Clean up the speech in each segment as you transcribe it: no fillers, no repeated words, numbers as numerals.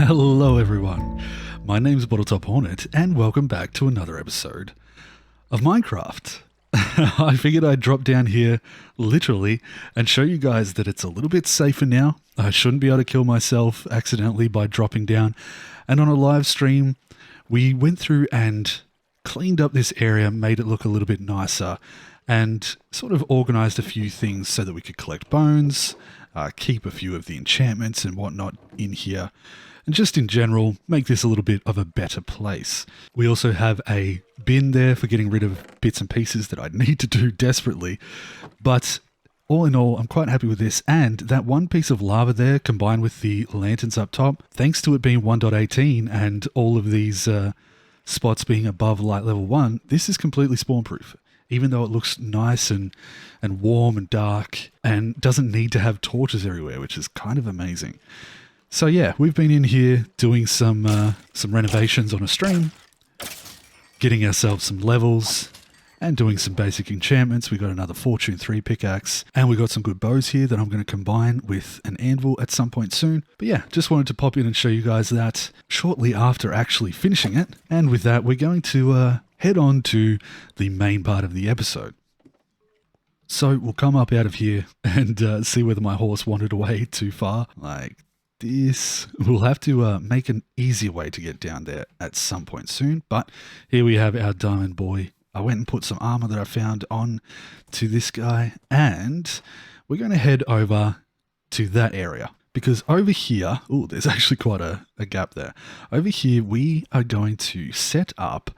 Hello everyone, my name's Bottletophornet and welcome back to another episode of Minecraft. I figured I'd drop down here literally and show you guys that it's a little bit safer now. I shouldn't be able to kill myself accidentally by dropping down. And on a live stream, we went through and cleaned up this area, made it look a little bit nicer, and sort of organized a few things so that we could collect bones, keep a few of the enchantments and whatnot in here, and just in general, make this a little bit of a better place. We also have a bin there for getting rid of bits and pieces that I need to do desperately, but all in all, I'm quite happy with this, and that one piece of lava there, combined with the lanterns up top, thanks to it being 1.18 and all of these spots being above light level 1, this is completely spawn-proof. Even though it looks nice and warm and dark and doesn't need to have torches everywhere, which is kind of amazing. So yeah, we've been in here doing some renovations on a stream, getting ourselves some levels and doing some basic enchantments. We got another Fortune 3 pickaxe and we got some good bows here that I'm going to combine with an anvil at some point soon. But yeah, just wanted to pop in and show you guys that shortly after actually finishing it. And with that, we're going to head on to the main part of the episode. So we'll come up out of here and see whether my horse wandered away too far. Like this. We'll have to make an easier way to get down there at some point soon. But here we have our diamond boy. I went and put some armor that I found on to this guy. And we're going to head over to that area. Because over here, oh, there's actually quite a gap there. Over here, we are going to set up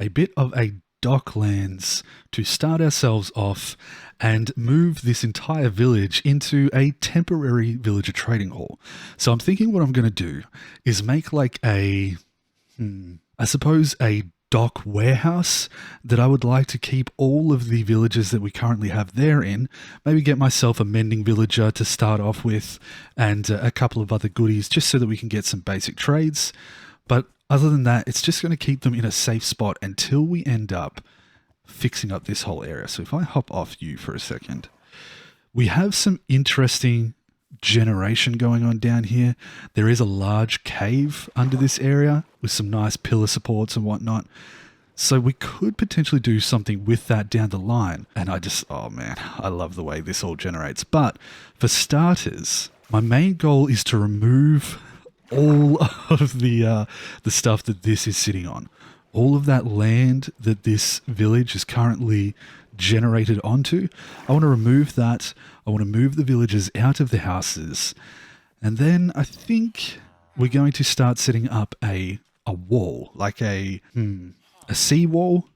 a bit of a docklands to start ourselves off and move this entire village into a temporary villager trading hall. So I'm thinking what I'm going to do is make like I suppose a dock warehouse that I would like to keep all of the villagers that we currently have there in. Maybe get myself a mending villager to start off with and a couple of other goodies just so that we can get some basic trades. But other than that, it's just going to keep them in a safe spot until we end up fixing up this whole area. So if I hop off you for a second, we have some interesting generation going on down here. There is a large cave under this area with some nice pillar supports and whatnot. So we could potentially do something with that down the line. And oh man, I love the way this all generates. But for starters, my main goal is to remove all of the stuff that this is sitting on. All of that land that this village is currently generated onto. I want to remove that. I want to move the villagers out of the houses. And then I think we're going to start setting up a wall, like a seawall,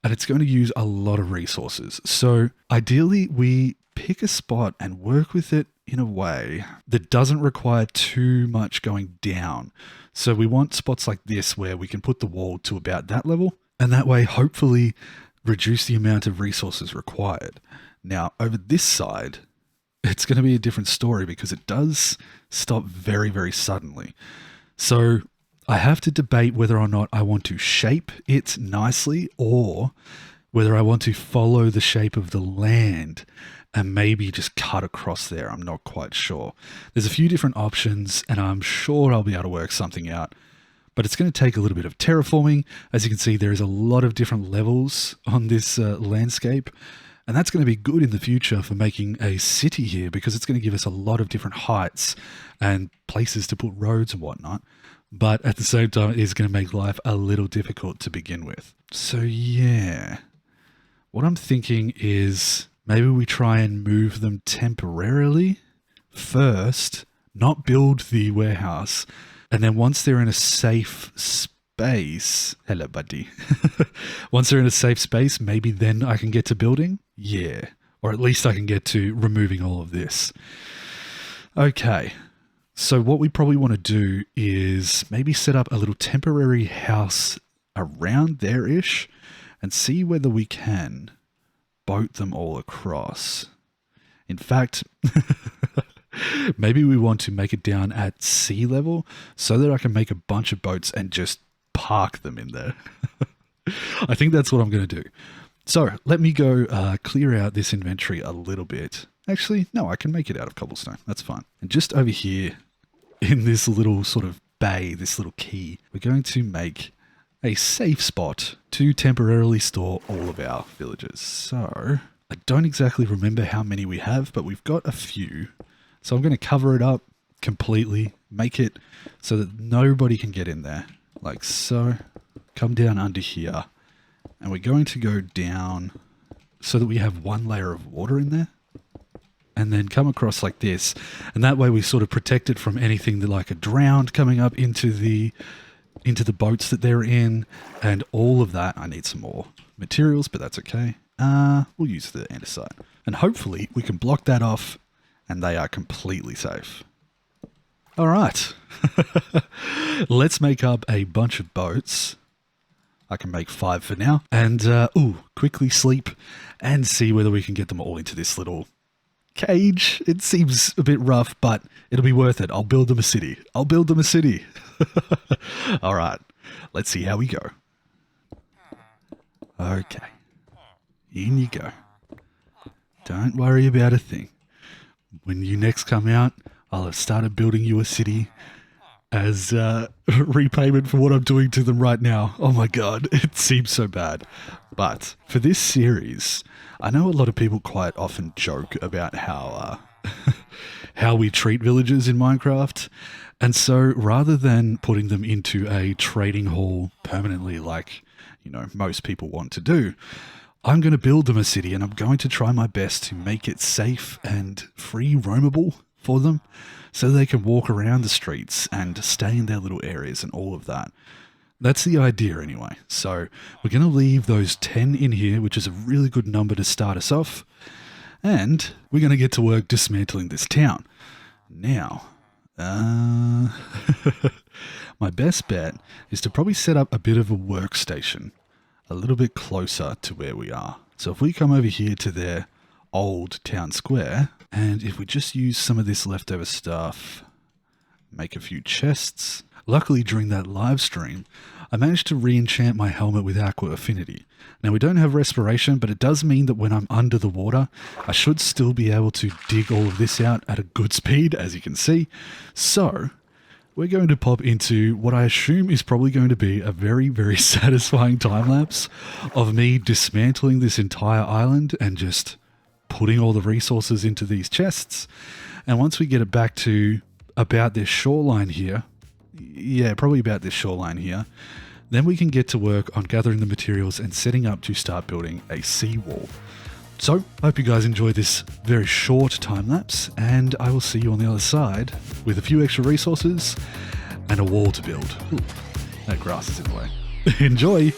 and it's going to use a lot of resources. So ideally we pick a spot and work with it in a way that doesn't require too much going down. So we want spots like this where we can put the wall to about that level, and that way hopefully reduce the amount of resources required. Now over this side, it's going to be a different story because it does stop very, very suddenly. So I have to debate whether or not I want to shape it nicely or whether I want to follow the shape of the land and maybe just cut across there. I'm not quite sure. There's a few different options and I'm sure I'll be able to work something out. But it's going to take a little bit of terraforming. As you can see, there is a lot of different levels on this landscape. And that's going to be good in the future for making a city here because it's going to give us a lot of different heights and places to put roads and whatnot. But at the same time, it is going to make life a little difficult to begin with. So yeah, what I'm thinking is maybe we try and move them temporarily first, not build the warehouse. And then once they're in a safe space, hello buddy. Once they're in a safe space, maybe then I can get to building. Yeah. Or at least I can get to removing all of this. Okay. So what we probably want to do is maybe set up a little temporary house around there-ish and see whether we can boat them all across. In fact, maybe we want to make it down at sea level so that I can make a bunch of boats and just park them in there. I think that's what I'm going to do. So let me go clear out this inventory a little bit. Actually, no, I can make it out of cobblestone. That's fine. And just over here in this little sort of bay, this little key, we're going to make a safe spot to temporarily store all of our villagers. So I don't exactly remember how many we have, but we've got a few. So I'm going to cover it up completely, make it so that nobody can get in there. Like so. Come down under here. And we're going to go down so that we have one layer of water in there. And then come across like this. And that way we sort of protect it from anything that, like a drowned coming up into the boats that they're in. And all of that. I need some more materials, but that's okay. We'll use the andesite. And hopefully we can block that off and they are completely safe. All right. Let's make up a bunch of boats. I can make 5 for now. And, quickly sleep and see whether we can get them all into this little cage. It seems a bit rough, but it'll be worth it. I'll build them a city. All right. Let's see how we go. Okay. In you go. Don't worry about a thing. When you next come out, I'll have started building you a city as repayment for what I'm doing to them right now. Oh my god, it seems so bad. But for this series, I know a lot of people quite often joke about how how we treat villagers in Minecraft. And so rather than putting them into a trading hall permanently like, you know, most people want to do, I'm going to build them a city and I'm going to try my best to make it safe and free roamable for them so they can walk around the streets and stay in their little areas and all of that. That's the idea anyway. So we're going to leave those 10 in here, which is a really good number to start us off. And we're going to get to work dismantling this town. Now, my best bet is to probably set up a bit of a workstation a little bit closer to where we are. So if we come over here to their old town square, and if we just use some of this leftover stuff, make a few chests. Luckily during that live stream, I managed to re-enchant my helmet with Aqua Affinity. Now we don't have respiration, but it does mean that when I'm under the water, I should still be able to dig all of this out at a good speed, as you can see. So we're going to pop into what I assume is probably going to be a very, very satisfying time-lapse of me dismantling this entire island and just putting all the resources into these chests. And once we get it back to about this shoreline here, yeah, probably about this shoreline here, then we can get to work on gathering the materials and setting up to start building a seawall. So, I hope you guys enjoy this very short time-lapse, and I will see you on the other side with a few extra resources and a wall to build. Ooh, that grass is in the way. Enjoy!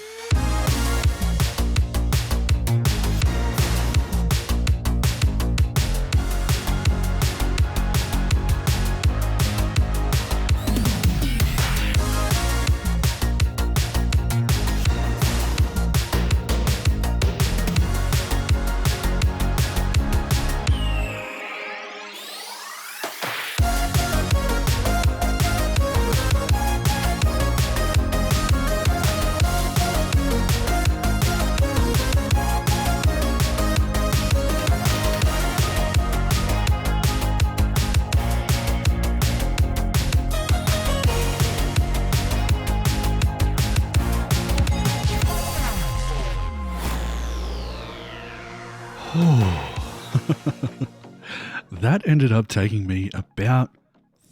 That ended up taking me about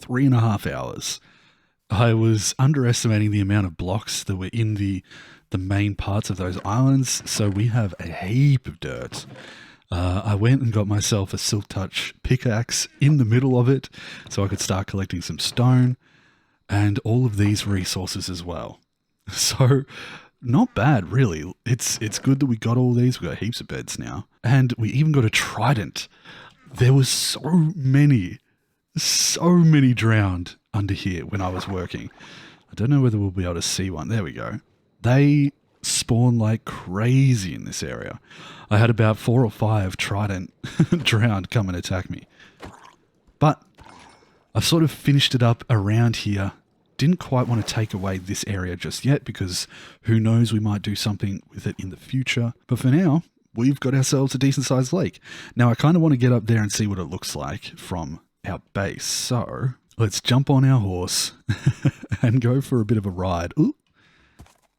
3.5 hours. I was underestimating the amount of blocks that were in the main parts of those islands, so we have a heap of dirt. I went and got myself a Silk Touch pickaxe in the middle of it so I could start collecting some stone and all of these resources as well. So not bad, really. It's good that we got all these. We got heaps of beds now. And we even got a trident. There was so many drowned under here when I was working. I don't know whether we'll be able to see one. There we go. They spawn like crazy in this area. I had about 4 or 5 trident drowned come and attack me. But I've sort of finished it up around here. Didn't quite want to take away this area just yet because who knows, we might do something with it in the future. But for now, we've got ourselves a decent sized lake. Now I kind of want to get up there and see what it looks like from our base. So let's jump on our horse and go for a bit of a ride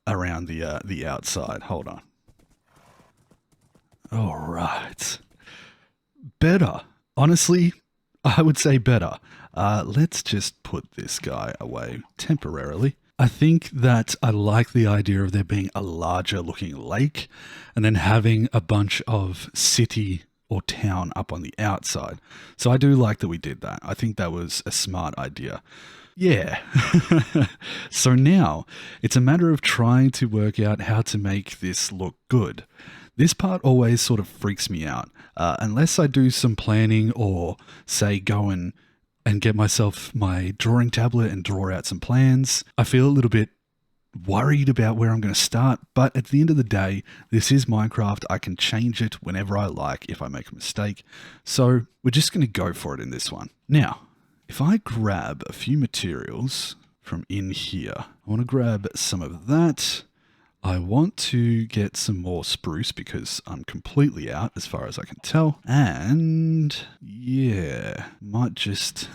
around the outside. Hold on. All right. Better. Honestly, I would say better. Let's just put this guy away temporarily. I think that I like the idea of there being a larger looking lake and then having a bunch of city or town up on the outside. So I do like that we did that. I think that was a smart idea. Yeah. So now it's a matter of trying to work out how to make this look good. This part always sort of freaks me out. Unless I do some planning or say go and get myself my drawing tablet and draw out some plans, I feel a little bit worried about where I'm going to start. But at the end of the day, this is Minecraft. I can change it whenever I like if I make a mistake. So we're just going to go for it in this one. Now, if I grab a few materials from in here, I want to grab some of that. I want to get some more spruce because I'm completely out as far as I can tell. And yeah, might just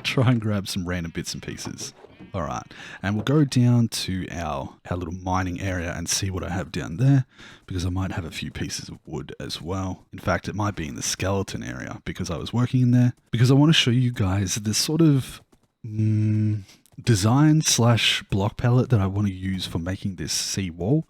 try and grab some random bits and pieces. All right, and we'll go down to our little mining area and see what I have down there because I might have a few pieces of wood as well. In fact, it might be in the skeleton area because I was working in there. Because I want to show you guys this sort of design / block palette that I want to use for making this seawall.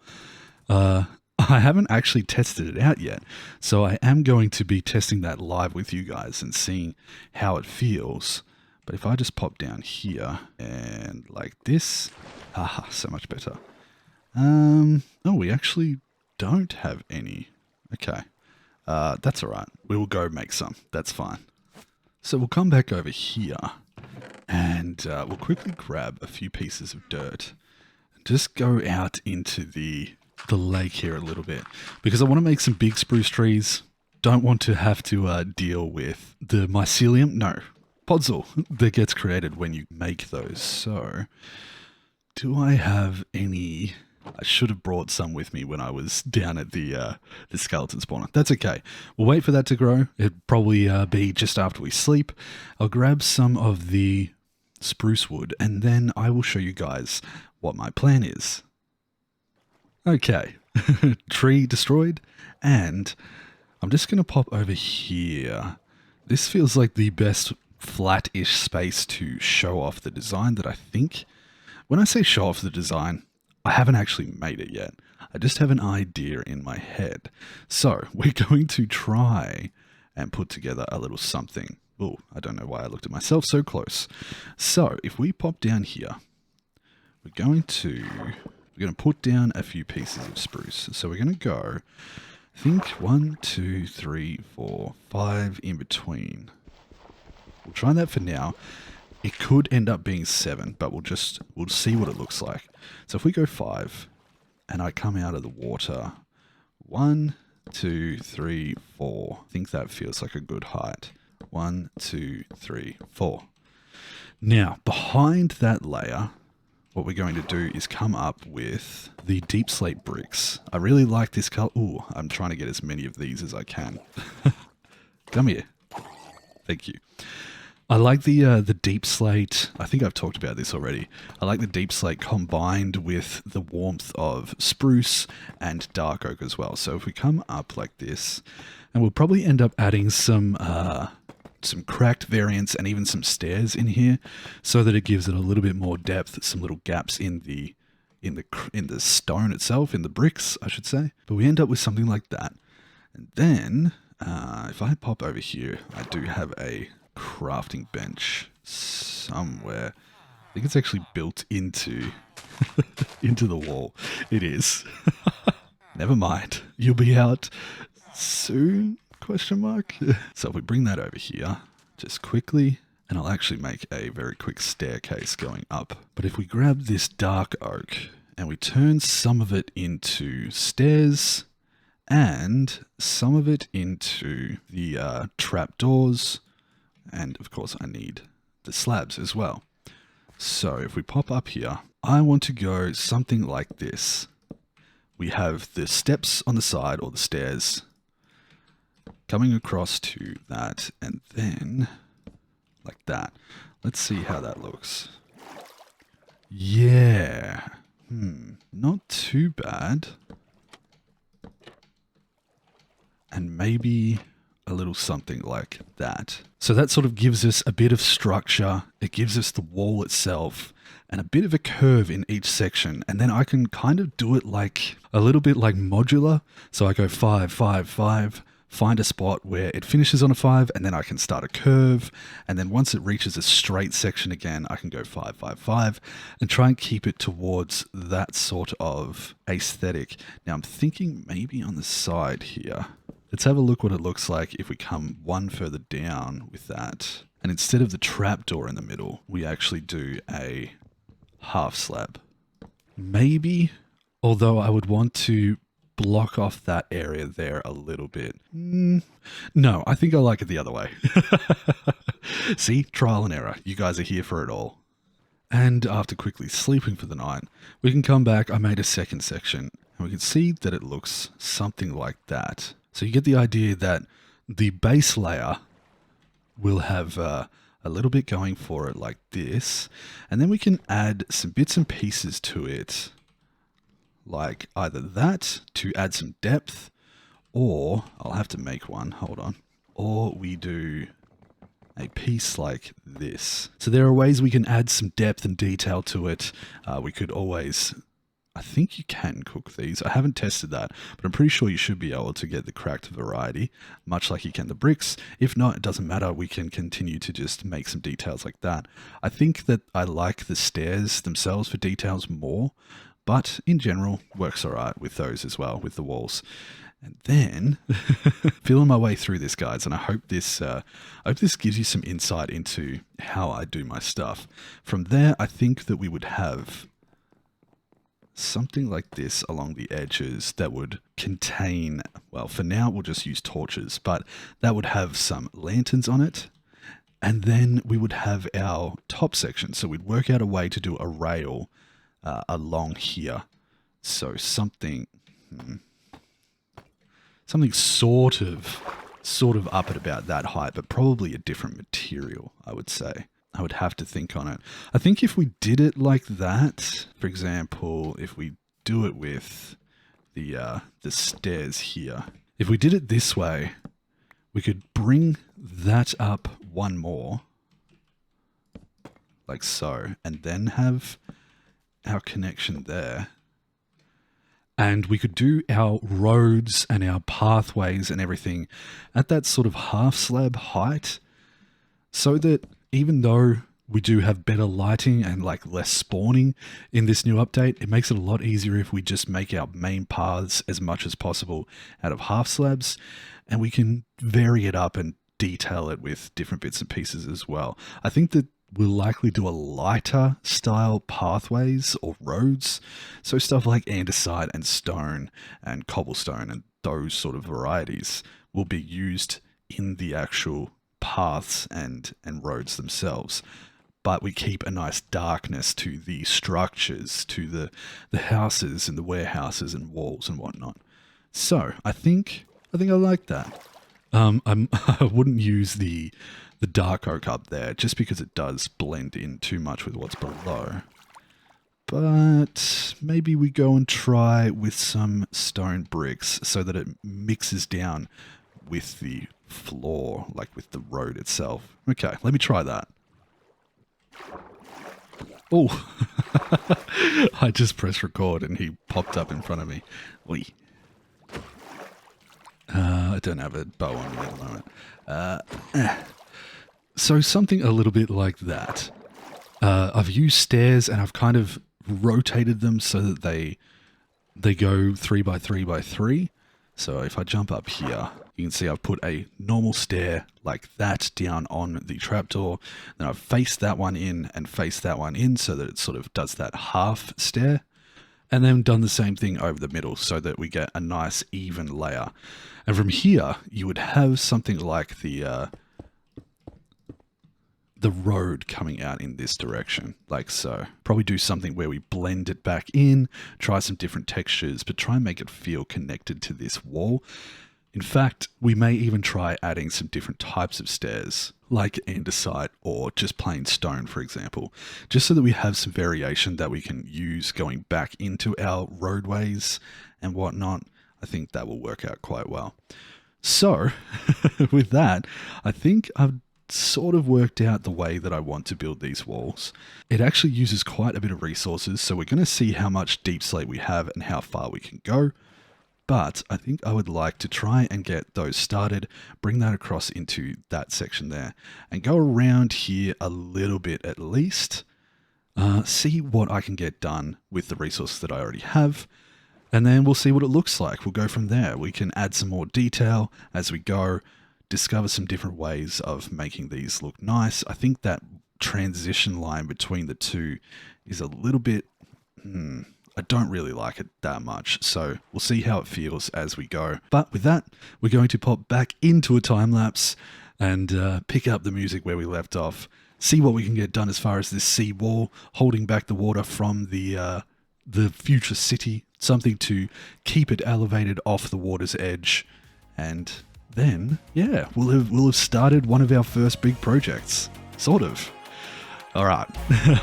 I haven't actually tested it out yet, so I am going to be testing that live with you guys and seeing how it feels. But if I just pop down here and like this, so much better. Oh, we actually don't have any. Okay, that's all right. We will go make some. That's fine. So we'll come back over here and we'll quickly grab a few pieces of dirt and just go out into the lake here a little bit because I want to make some big spruce trees. Don't want to have to deal with the mycelium. No. Podzol that gets created when you make those. So, do I have any? I should have brought some with me when I was down at the skeleton spawner. That's okay. We'll wait for that to grow. It'll probably be just after we sleep. I'll grab some of the spruce wood and then I will show you guys what my plan is. Okay, tree destroyed, and I'm just going to pop over here. This feels like the best flat-ish space to show off the design that I think. When I say show off the design, I haven't actually made it yet. I just have an idea in my head. So we're going to try and put together a little something. Oh, I don't know why I looked at myself so close. So if we pop down here, we're going to put down a few pieces of spruce. So we're going to go, I think 1, 2, 3, 4, 5 in between. We'll try that for now. It could end up being 7, but we'll see what it looks like. So if we go 5 and I come out of the water, 1, 2, 3, 4. I think that feels like a good height. 1, 2, 3, 4. Now, behind that layer, what we're going to do is come up with the deep slate bricks. I really like this color. Ooh, I'm trying to get as many of these as I can. Come here. Thank you. I like the deep slate. I think I've talked about this already. I like the deep slate combined with the warmth of spruce and dark oak as well. So if we come up like this, and we'll probably end up adding some cracked variants and even some stairs in here, so that it gives it a little bit more depth. Some little gaps in the stone itself, in the bricks, I should say. But we end up with something like that. And then if I pop over here, I do have a crafting bench somewhere. I think it's actually built into the wall. It is. Never mind. You'll be out soon? ? So if we bring that over here just quickly, and I'll actually make a very quick staircase going up. But if we grab this dark oak and we turn some of it into stairs and some of it into the trapdoors, and of course I need the slabs as well. So if we pop up here, I want to go something like this. We have the steps on the side, or the stairs, coming across to that, and then like that. Let's see how that looks. Yeah. Not too bad. And maybe a little something like that. So that sort of gives us a bit of structure. It gives us the wall itself and a bit of a curve in each section. And then I can kind of do it like a little bit like modular. So I go 5, 5, 5, find a spot where it finishes on a 5, and then I can start a curve. And then once it reaches a straight section again, I can go 5, 5, 5 and try and keep it towards that sort of aesthetic. Now I'm thinking maybe on the side here. Let's have a look what it looks like if we come one further down with that. And instead of the trapdoor in the middle, we actually do a half slab. Maybe, although I would want to block off that area there a little bit. No, I think I like it the other way. See, trial and error. You guys are here for it all. And after quickly sleeping for the night, we can come back. I made a second section, and we can see that it looks something like that. So you get the idea that the base layer will have a little bit going for it like this. And then we can add some bits and pieces to it, like either that to add some depth, or I'll have to make one, hold on. Or we do a piece like this. So there are ways we can add some depth and detail to it. We could always... I think you can cook these. I haven't tested that, but I'm pretty sure you should be able to get the cracked variety, much like you can the bricks. If not, it doesn't matter. We can continue to just make some details like that. I think that I like the stairs themselves for details more, but in general, works all right with those as well, with the walls. And then, feeling my way through this, guys, and I hope this gives you some insight into how I do my stuff. From there, I think that we would have something like this along the edges that would contain, well, for now we'll just use torches, but that would have some lanterns on it. And then we would have our top section. So we'd work out a way to do a rail along here. So something sort of up at about that height, but probably a different material, I would say. I would have to think on it. I think if we did it like that, for example, if we do it with the stairs here, if we did it this way, we could bring that up one more, like so, and then have our connection there. And we could do our roads and our pathways and everything at that sort of half slab height, so that even though we do have better lighting and like less spawning in this new update, it makes it a lot easier if we just make our main paths as much as possible out of half slabs, and we can vary it up and detail it with different bits and pieces as well. I think that we'll likely do a lighter style pathways or roads. So stuff like andesite and stone and cobblestone and those sort of varieties will be used in the actual paths and roads themselves, but we keep a nice darkness to the structures, to the houses and the warehouses and walls and whatnot. So I think I like that. I wouldn't use the dark oak up there just because it does blend in too much with what's below. But maybe we go and try with some stone bricks so that it mixes down with the floor, like with the road itself. Okay, let me try that. Oh, I just pressed record and he popped up in front of me. Oi. I don't have a bow on me at the moment. So something a little bit like that. I've used stairs and I've kind of rotated them so that they go 3 by 3 by 3. So if I jump up here, you can see I've put a normal stair like that down on the trapdoor. Then I've faced that one in and faced that one in so that it sort of does that half stair. And then done the same thing over the middle so that we get a nice even layer. And from here, you would have something like the road coming out in this direction, like so. Probably do something where we blend it back in, try some different textures, but try and make it feel connected to this wall. In fact, we may even try adding some different types of stairs, like andesite or just plain stone, for example, just so that we have some variation that we can use going back into our roadways and whatnot. I think that will work out quite well. So, with that, I think I've sort of worked out the way that I want to build these walls. It actually uses quite a bit of resources, so we're going to see how much deep slate we have and how far we can go. But I think I would like to try and get those started, bring that across into that section there, and go around here a little bit at least, see what I can get done with the resources that I already have, and then we'll see what it looks like. We'll go from there. We can add some more detail as we go, discover some different ways of making these look nice. I think that transition line between the two is a little bit... I don't really like it that much, so we'll see how it feels as we go. But with that, we're going to pop back into a time lapse and pick up the music where we left off, see what we can get done as far as this seawall, holding back the water from the future city, something to keep it elevated off the water's edge, and then, yeah, we'll have started one of our first big projects, sort of. All right,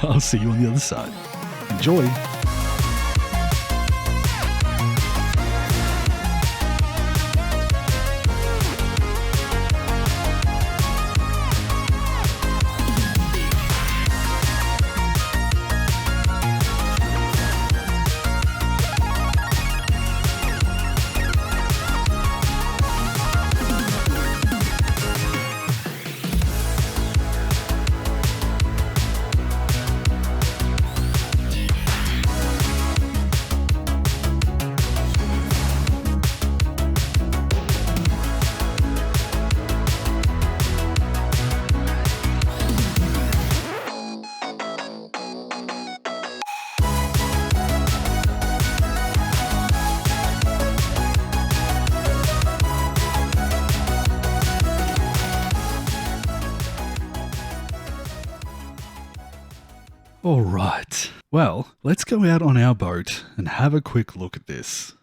I'll see you on the other side. Enjoy! All right, well, let's go out on our boat and have a quick look at this.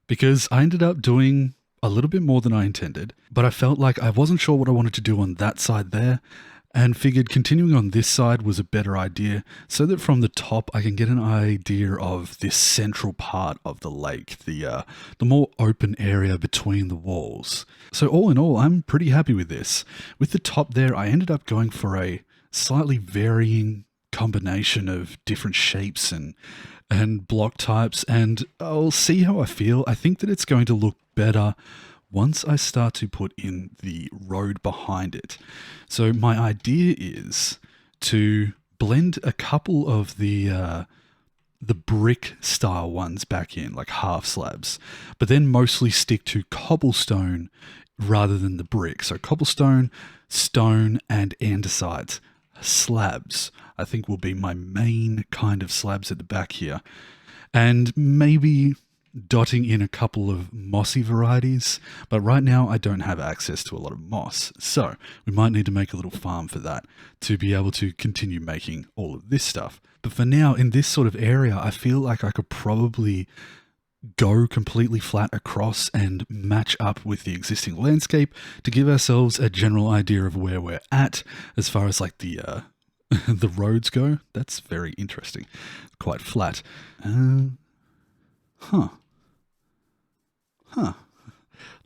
Because I ended up doing a little bit more than I intended, but I felt like I wasn't sure what I wanted to do on that side there, and figured continuing on this side was a better idea, so that from the top I can get an idea of this central part of the lake, the more open area between the walls. So all in all, I'm pretty happy with this. With the top there, I ended up going for a slightly varying combination of different shapes and block types, and I'll see how I feel. I think that it's going to look better once I start to put in the road behind it. So my idea is to blend a couple of the brick style ones back in, like half slabs, but then mostly stick to cobblestone rather than the brick. So cobblestone, stone, and andesite slabs, I think, will be my main kind of slabs at the back here. And maybe dotting in a couple of mossy varieties, but right now I don't have access to a lot of moss, so we might need to make a little farm for that to be able to continue making all of this stuff. But for now, in this sort of area, I feel like I could probably go completely flat across and match up with the existing landscape to give ourselves a general idea of where we're at as far as like the the roads go. That's very interesting. Quite flat.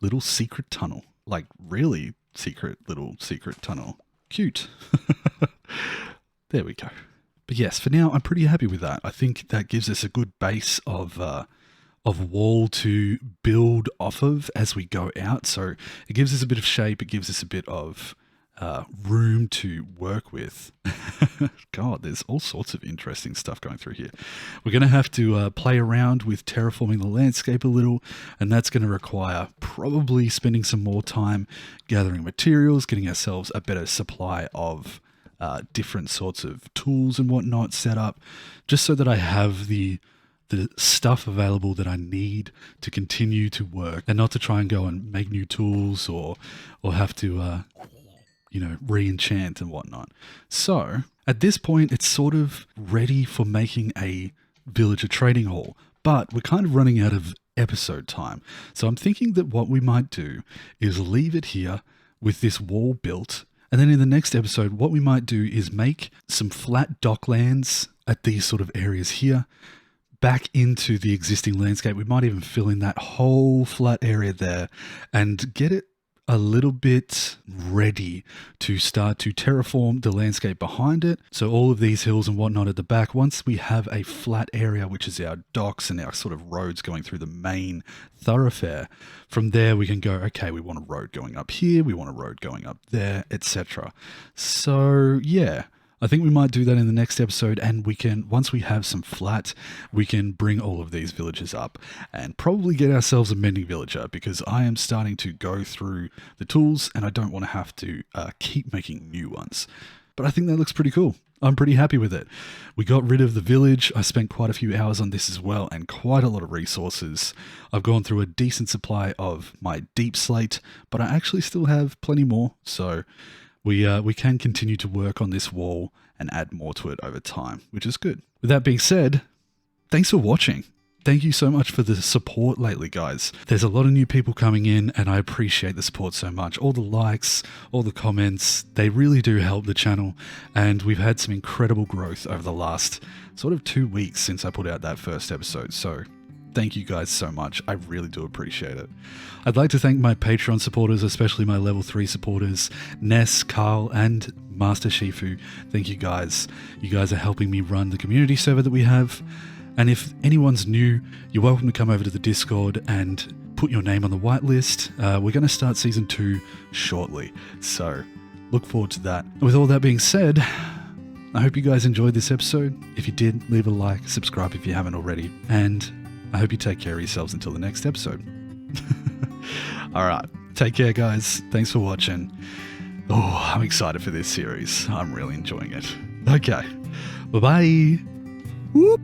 Little secret tunnel. Like really secret little secret tunnel. Cute. There we go. But yes, for now, I'm pretty happy with that. I think that gives us a good base of wall to build off of as we go out. So it gives us a bit of shape. It gives us a bit of room to work with. God, there's all sorts of interesting stuff going through here. We're going to have to play around with terraforming the landscape a little, and that's going to require probably spending some more time gathering materials, getting ourselves a better supply of different sorts of tools and whatnot set up, just so that I have the stuff available that I need to continue to work, and not to try and go and make new tools or have to re-enchant and whatnot. So at this point, it's sort of ready for making a villager trading hall. but we're kind of running out of episode time. So I'm thinking that what we might do is leave it here with this wall built. And then in the next episode, what we might do is make some flat docklands at these sort of areas here, back into the existing landscape. We might even fill in that whole flat area there and get it a little bit ready to start to terraform the landscape behind it. So all of these hills and whatnot at the back, once we have a flat area, which is our docks and our sort of roads going through the main thoroughfare, from there we can go, okay, we want a road going up here, we want a road going up there, etc. So yeah, I think we might do that in the next episode, and we can, once we have some flat, we can bring all of these villages up and probably get ourselves a mending villager, because I am starting to go through the tools and I don't want to have to keep making new ones. But I think that looks pretty cool. I'm pretty happy with it. We got rid of the village. I spent quite a few hours on this as well, and quite a lot of resources. I've gone through a decent supply of my deep slate, but I actually still have plenty more, so we can continue to work on this wall and add more to it over time, which is good. With that being said, thanks for watching. Thank you so much for the support lately, guys. There's a lot of new people coming in, and I appreciate the support so much. All the likes, all the comments, they really do help the channel, and we've had some incredible growth over the last sort of 2 weeks since I put out that first episode, so thank you guys so much. I really do appreciate it. I'd like to thank my Patreon supporters, especially my level 3 supporters, Ness, Carl, and Master Shifu. Thank you guys. You guys are helping me run the community server that we have. And if anyone's new, you're welcome to come over to the Discord and put your name on the whitelist. We're going to start Season 2 shortly, so look forward to that. With all that being said, I hope you guys enjoyed this episode. If you did, leave a like, subscribe if you haven't already, and I hope you take care of yourselves until the next episode. All right. Take care, guys. Thanks for watching. Oh, I'm excited for this series. I'm really enjoying it. Okay. Bye-bye. Whoop.